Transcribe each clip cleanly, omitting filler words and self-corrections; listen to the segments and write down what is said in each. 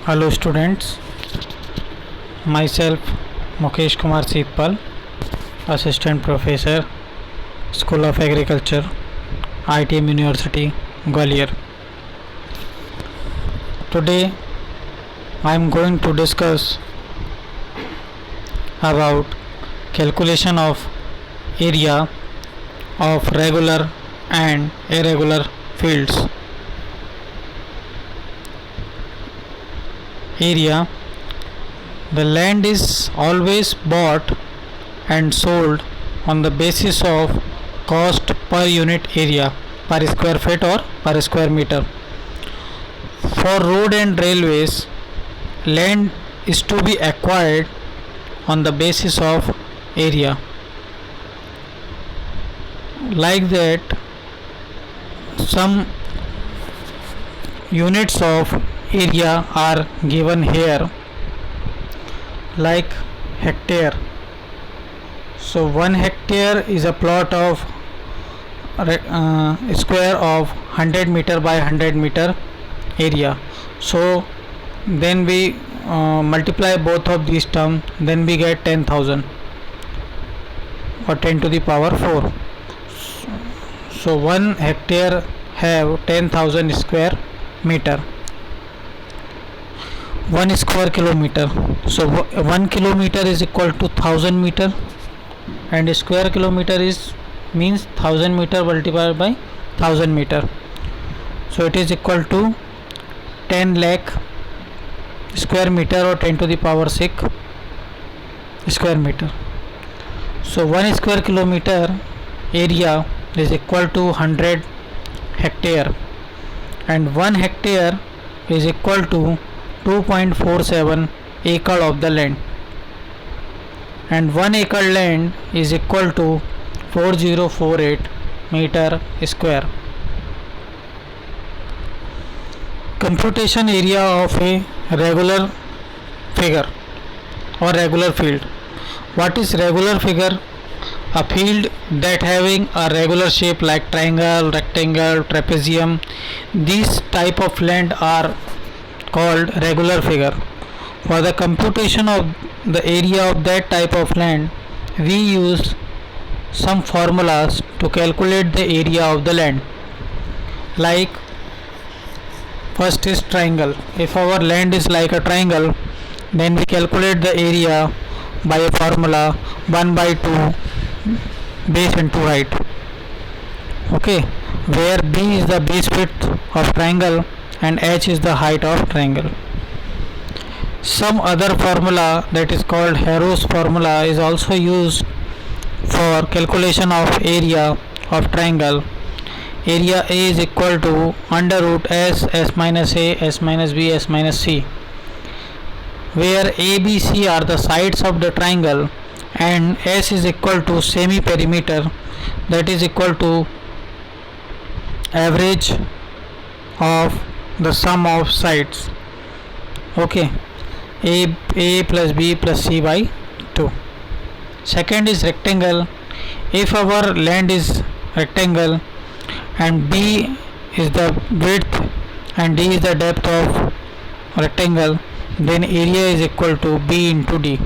Hello students, myself Mukesh Kumar Seetpal, Assistant Professor, School of Agriculture, ITM University, Gwalior. Today I am going to discuss about calculation of area of regular and irregular fields. Area. The land is always bought and sold on the basis of cost per unit area, per square feet or per square meter. For road and railways, land is to be acquired on the basis of area. Like that, some units of area are given here, like hectare. So 1 hectare is a plot of square of 100 meter by 100 meter area. So then we multiply both of these terms, then we get 10,000 or 10 to the power 4. So 1 hectare have 10,000 square meter. 1 square kilometer. So 1 kilometer is equal to 1000 meter, and square kilometer is means 1000 meter multiplied by 1000 meter. So it is equal to 10 lakh square meter or 10 to the power 6 square meter. So 1 square kilometer area is equal to 100 hectare, and 1 hectare is equal to 2.47 acre of the land, and 1 acre land is equal to 4048 meter square. Computation area of a regular figure or regular field. What is regular figure? A field that having a regular shape like triangle, rectangle, trapezium. These type of land are called regular figure. For the computation of the area of that type of land, we use some formulas to calculate the area of the land. Like first is triangle. If our land is like a triangle, then we calculate the area by a formula 1 by 2 base into height. Okay, where b is the base width of triangle and h is the height of triangle. Some other formula that is called Harrow's formula is also used for calculation of area of triangle. Area A is equal to under root s minus a, s minus b, s minus c, where a, b, c are the sides of the triangle, and s is equal to semi perimeter, that is equal to average of the sum of sides. Okay, a plus b plus c by 2. Second is rectangle. If our land is rectangle and b is the width and d is the depth of rectangle, then area is equal to b into d.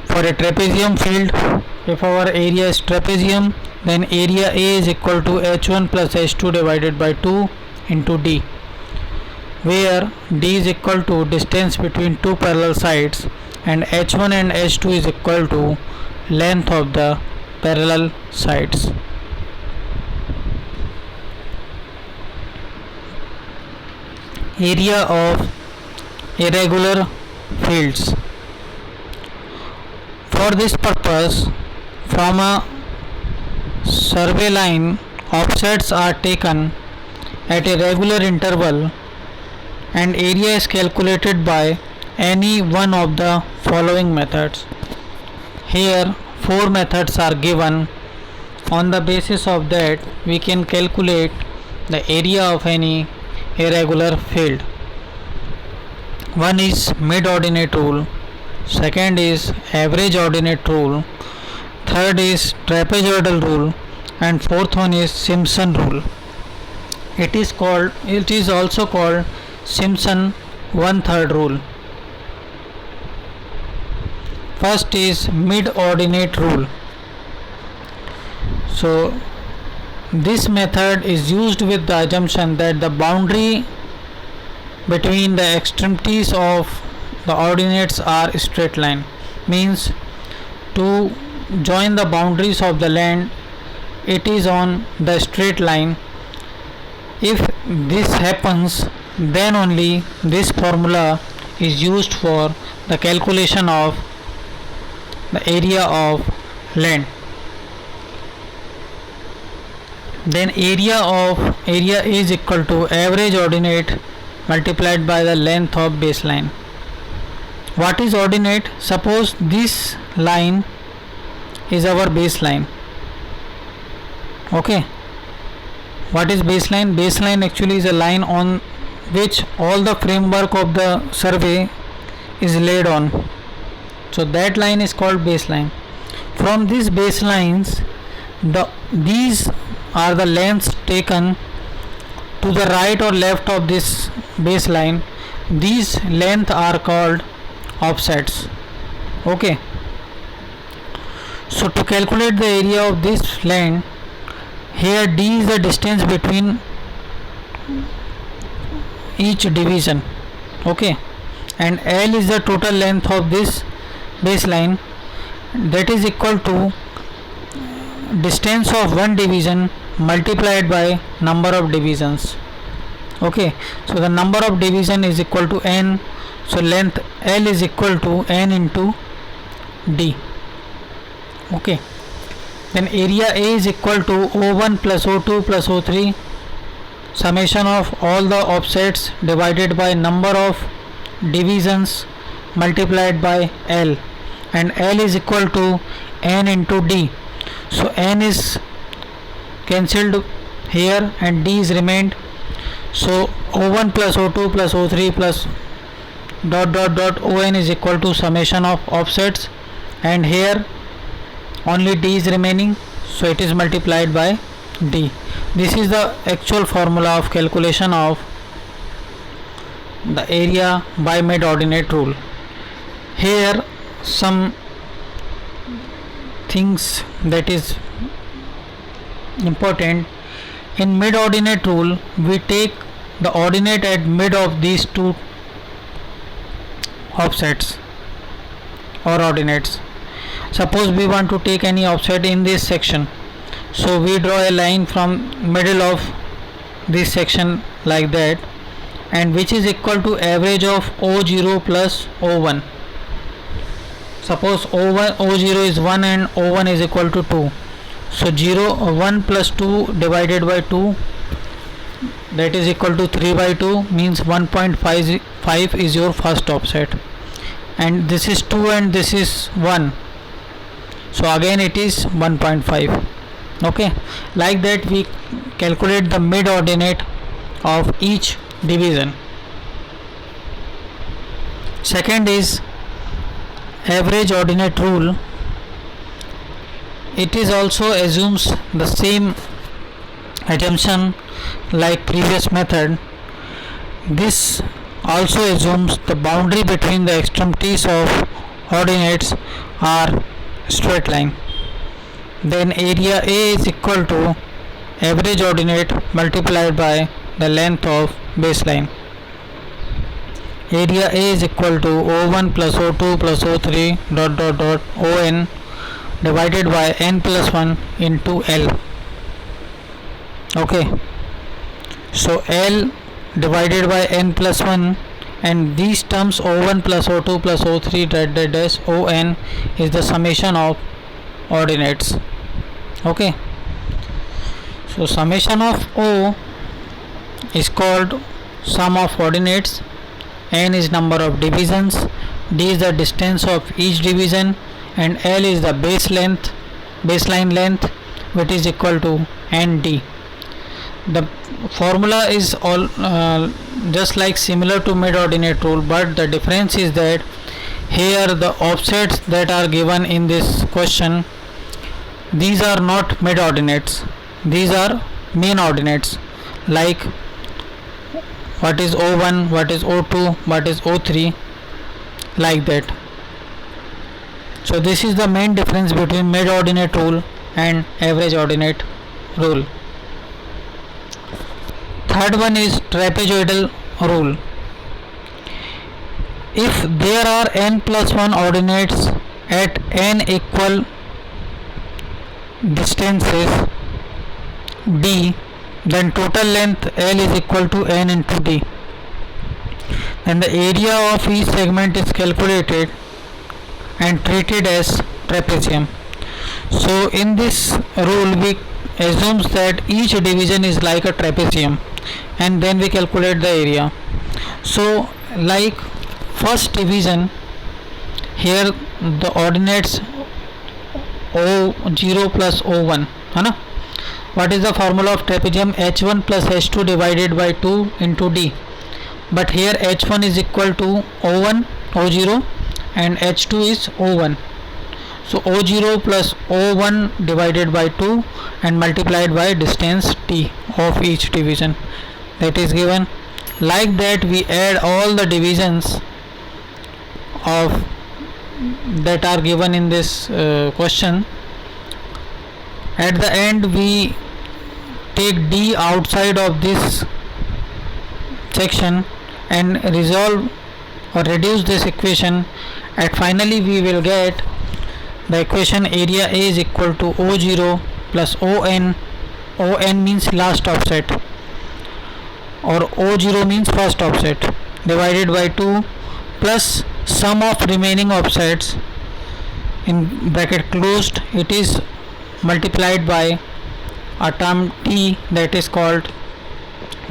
For a trapezium field, if our area is trapezium, then area A is equal to h1 plus h2 divided by 2 into d, where d is equal to distance between two parallel sides and h1 and h2 is equal to length of the parallel sides. Area of irregular fields. For this purpose, from a survey line, offsets are taken at a regular interval and area is calculated by any one of the following methods. Here 4 methods are given. On the basis of that, we can calculate the area of any irregular field. One is mid-ordinate rule, second is average ordinate rule, third is trapezoidal rule, and fourth one is Simpson rule. It is also called Simpson one-third rule. First is mid-ordinate rule. So this method is used with the assumption that the boundary between the extremities of the ordinates are straight line. Means to join the boundaries of the land, it is on the straight line. If this happens, then only this formula is used for the calculation of the area of land. Then area is equal to average ordinate multiplied by the length of baseline. What is ordinate? Suppose this line is our baseline. Okay, what is baseline? Baseline actually is a line on which all the framework of the survey is laid on. So that line is called baseline. From these baselines, these are the lengths taken to the right or left of this baseline. These lengths are called offsets. Okay, so to calculate the area of this land, here d is the distance between each division. Okay, and L is the total length of this baseline, that is equal to distance of one division multiplied by number of divisions. Okay, so the number of division is equal to n, so length L is equal to n into d. Okay, then area A is equal to O1 plus O2 plus O3 summation of all the offsets divided by number of divisions multiplied by L, and L is equal to n into d. So n is cancelled here and d is remained. So O1 plus O2 plus O3 plus dot dot dot On is equal to summation of offsets, and here only d is remaining, so it is multiplied by d. This is the actual formula of calculation of the area by mid-ordinate rule. Here some things that is important. In mid-ordinate rule, we take the ordinate at mid of these two offsets or ordinates. Suppose we want to take any offset in this section, so we draw a line from middle of this section like that, and which is equal to average of O0 plus O1. Suppose O0 is 1 and O1 is equal to 2. So 1 plus 2 divided by 2, that is equal to 3 by 2, means 1.5 is your first offset, and this is 2 and this is 1, so again it is 1.5. Okay, like that we calculate the mid ordinate of each division. Second is average ordinate rule. It is also assumes the same assumption like previous method. This also assumes the boundary between the extremities of ordinates are straight line. Then area A is equal to average ordinate multiplied by the length of baseline. Area A is equal to O1 plus O2 plus O3 dot dot dot On divided by n plus 1 into L. Okay, so L divided by n plus 1, and these terms O1 plus O2 plus O3 dot dot dash On is the summation of ordinates. Okay, so summation of O is called sum of ordinates, n is number of divisions, d is the distance of each division, and L is the baseline length, which is equal to nd. The formula is all just like similar to mid-ordinate rule, but the difference is that here the offsets that are given in this question, these are not mid-ordinates, these are main ordinates. Like what is O1, what is O2, what is O3, like that. So this is the main difference between mid ordinate rule and average ordinate rule. Third one is trapezoidal rule. If there are n plus 1 ordinates at n equal distances d, then total length L is equal to n into d. Then the area of each segment is calculated and treated as trapezium. So in this rule we assumes that each division is like a trapezium, and then we calculate the area. So like first division, here the ordinates O0 plus O1, what is the formula of trapezium? H1 plus H2 divided by 2 into D. But here H1 is equal to O1, O0, and H2 is O1. So O0 plus O1 divided by 2 and multiplied by distance T of each division, that is given. Like that we add all the divisions of that are given in this question. At the end we take D outside of this section and resolve or reduce this equation, and finally we will get the equation area A is equal to O0 plus ON. ON means last offset or O0 means first offset, divided by 2 plus sum of remaining offsets in bracket closed. It is multiplied by a term T, that is called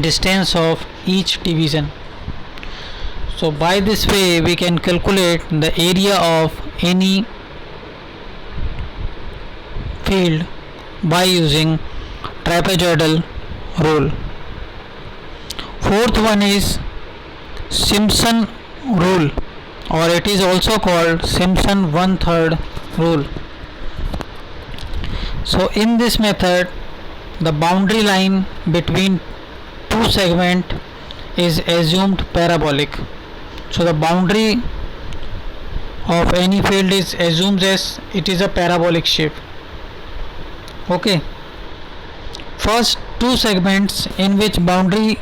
distance of each division. So by this way we can calculate the area of any field by using trapezoidal rule. Fourth one is Simpson rule, or it is also called Simpson 1/3 rule. So in this method the boundary line between two segments is assumed parabolic. So the boundary of any field is assumed as it is a parabolic shape. Okay. First two segments in which boundary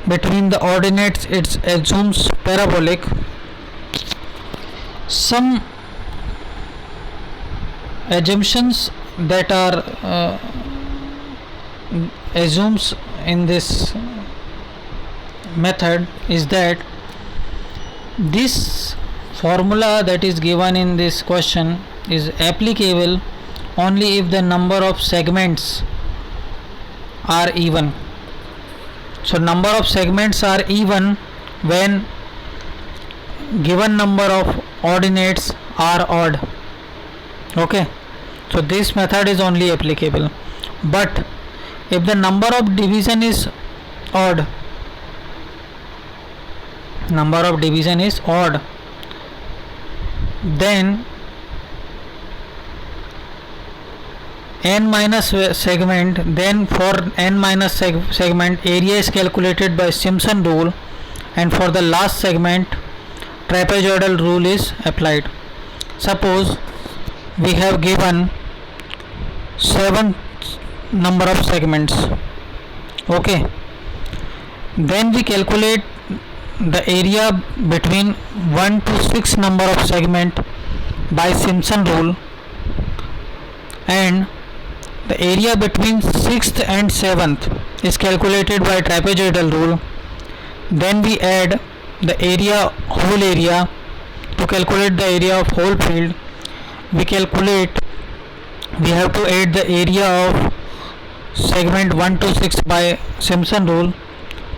between the ordinates it assumes parabolic. Some assumptions that are assumes in this method is that this formula that is given in this question is applicable only if the number of segments are even. So number of segments are even when given number of ordinates are odd. Okay, so this method is only applicable. But if the number of division is odd, then n minus segment, then for n minus segment area is calculated by Simpson rule, and for the last segment trapezoidal rule is applied. Suppose we have given 7 number of segments. Okay, then we calculate the area between 1 to 6 number of segment by Simpson rule, and the area between 6th and 7th is calculated by trapezoidal rule. Then we add the area, whole area, to calculate the area of whole field. We have to add the area of segment 1 to 6 by Simpson rule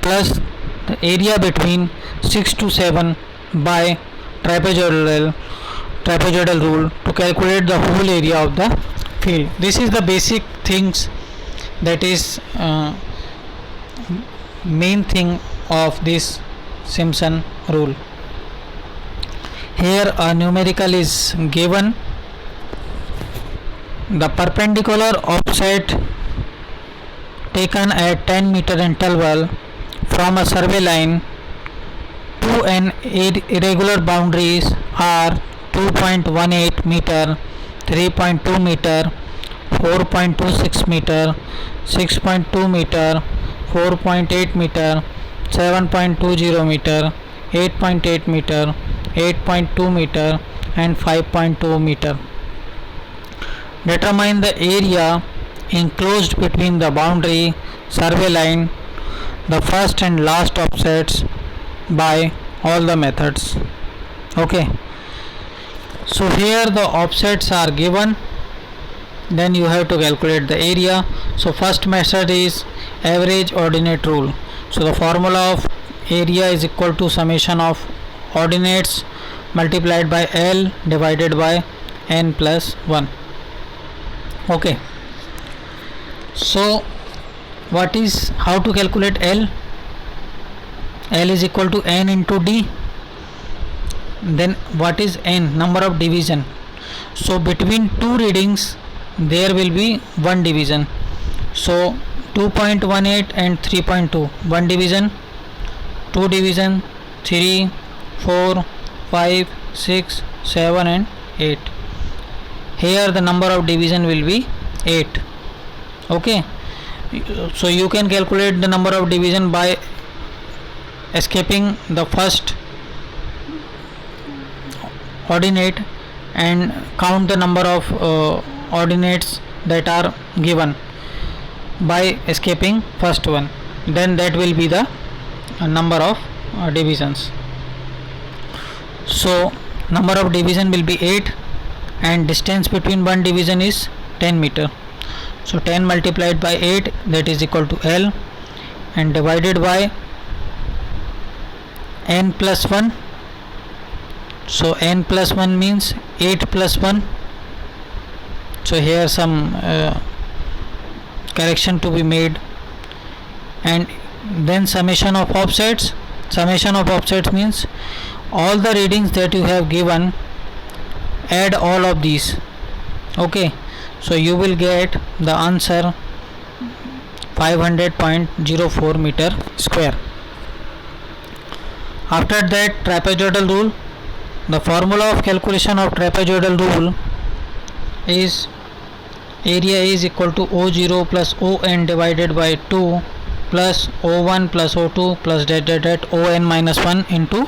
plus the area between 6 to 7 by trapezoidal rule to calculate the whole area of the field. This is the basic things, that is main thing of this Simpson rule. Here a numerical is given. The perpendicular offset taken at 10 meter interval from a survey line to an irregular boundaries are 2.18 meter, 3.2 meter, 4.26 meter, 6.2 meter, 4.8 meter, 7.20 meter, 8.8 meter, 8.2 meter and 5.2 meter. Determine the area enclosed between the boundary survey line, the first and last offsets by all the methods. Okay, so here the offsets are given, then you have to calculate the area. So first method is average ordinate rule. So the formula of area is equal to summation of ordinates multiplied by L divided by n plus 1. Okay, so what is, how to calculate L? L is equal to n into d. Then what is n? Number of division. So between two readings there will be one division. So 2.18 and 3.2, one division, two division, 3, 4, 5, 6, 7 and 8. Here the number of division will be 8. Okay, so you can calculate the number of division by escaping the first ordinate and count the number of ordinates that are given by escaping first one, then that will be the number of divisions. So number of division will be 8 and distance between one division is 10 meter. So 10 multiplied by 8, that is equal to L, and divided by n plus 1. So n plus 1 means 8 plus 1. So here some correction to be made. And then summation of offsets. Summation of offsets means all the readings that you have given, add all of these. Okay, so you will get the answer 500.04 meter square. After that, trapezoidal rule. The formula of calculation of trapezoidal rule is area is equal to O0 plus On divided by 2 plus O1 plus O2 plus that On minus 1 into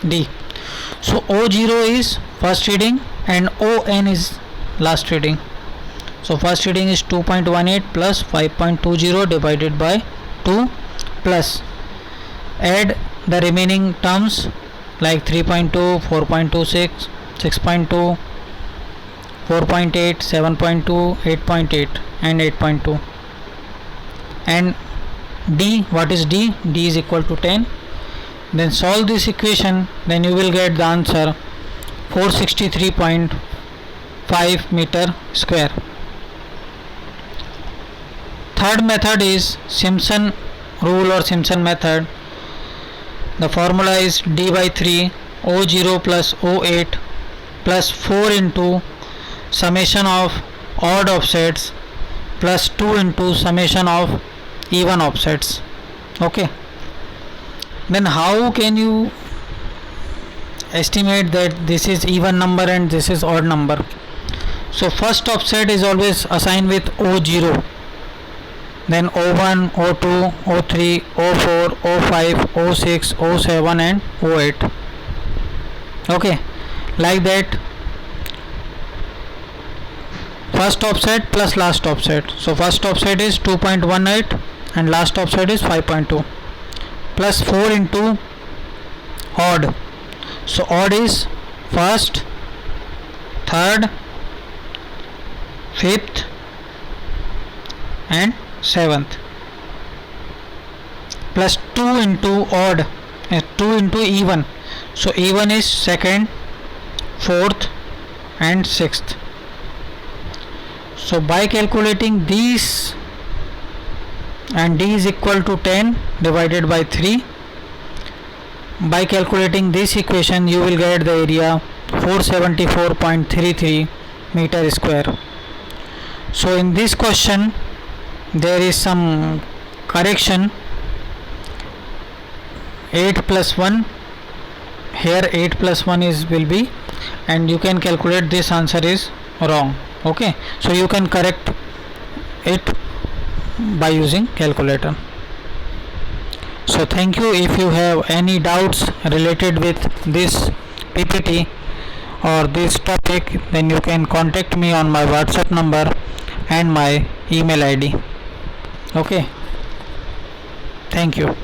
D. So O0 is first reading and On is last reading. So first reading is 2.18 plus 5.20 divided by 2 plus add the remaining terms like 3.2, 4.26, 6.2, 4.8, 7.2, 8.8 and 8.2. And D, what is D? D is equal to 10. Then solve this equation, then you will get the answer 463.5 meter square. Third method is Simpson rule or Simpson method. The formula is D by 3 O0 plus O8 plus 4 into summation of odd offsets plus 2 into summation of even offsets. Okay, then how can you estimate that this is even number and this is odd number? So first offset is always assigned with O0, then O1, O2, O3, O4, O5, O6, O7 and O8. Okay, like that. First offset plus last offset. So first offset is 2.18 and last offset is 5.2 plus 4 into odd. So odd is first, third, fifth and 7th plus 2 into odd, 2 into even. So even is second, fourth and 6th. So by calculating these, and D is equal to 10 divided by 3, by calculating this equation you will get the area 474.33 meter square. So in this question there is some correction. 8 plus 1, here 8 plus 1 is will be, and you can calculate this answer is wrong. Okay, so you can correct it by using calculator. So thank you. If you have any doubts related with this PPT or this topic, then you can contact me on my WhatsApp number and my email ID. Okay, thank you.